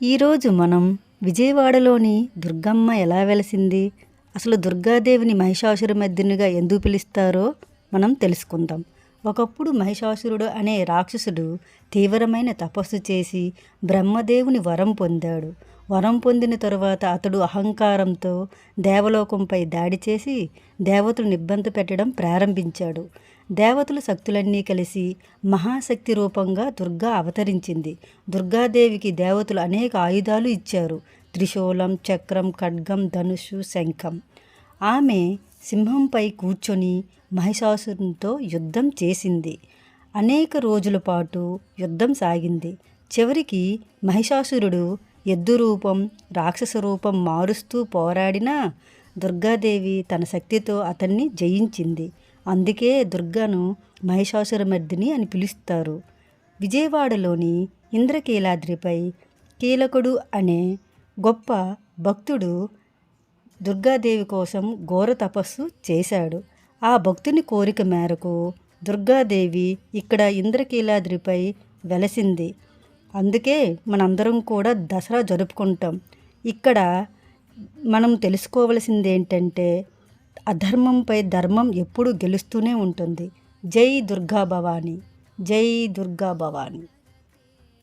ఈరోజు మనం విజయవాడలోని దుర్గమ్మ ఎలా వెలసింది, అసలు దుర్గాదేవిని మహిషాసురమర్దినిగా ఎందుకు పిలుస్తారో మనం తెలుసుకుందాం. ఒకప్పుడు మహిషాసురుడు అనే రాక్షసుడు తీవ్రమైన తపస్సు చేసి బ్రహ్మదేవుని వరం పొందాడు. వరం పొందిన తరువాత అతడు అహంకారంతో దేవలోకంపై దాడి చేసి దేవతలను ఇబ్బంది పెట్టడం ప్రారంభించాడు. దేవతల శక్తులన్నీ కలిసి మహాశక్తి రూపంగా దుర్గా అవతరించింది. దుర్గాదేవికి దేవతలు అనేక ఆయుధాలు ఇచ్చారు: త్రిశూలం, చక్రం, ఖడ్గం, ధనుస్సు, శంఖం. ఆమె సింహంపై కూర్చొని మహిషాసురునితో యుద్ధం చేసింది. అనేక రోజుల పాటు యుద్ధం సాగింది. చివరికి మహిషాసురుడు ఎద్దు రూపం, రాక్షస రూపం మారుస్తూ పోరాడినా దుర్గాదేవి తన శక్తితో అతన్ని జయించింది. అందుకే దుర్గను మహిషాసురమర్దిని అని పిలుస్తారు. విజయవాడలోని ఇంద్రకీలాద్రిపై కీలకుడు అనే గొప్ప భక్తుడు దుర్గాదేవి కోసం ఘోర తపస్సు చేశాడు. ఆ భక్తుని కోరిక మేరకు దుర్గాదేవి ఇక్కడ ఇంద్రకీలాద్రిపై వెలసింది. అందుకే మనందరం కూడా దసరా జరుపుకుంటాం. ఇక్కడ మనం తెలుసుకోవలసింది ఏంటంటే, అధర్మంపై ధర్మం ఎప్పుడూ గెలుస్తూనే ఉంటుంది. జై దుర్గా భవాని, జై దుర్గా భవాని.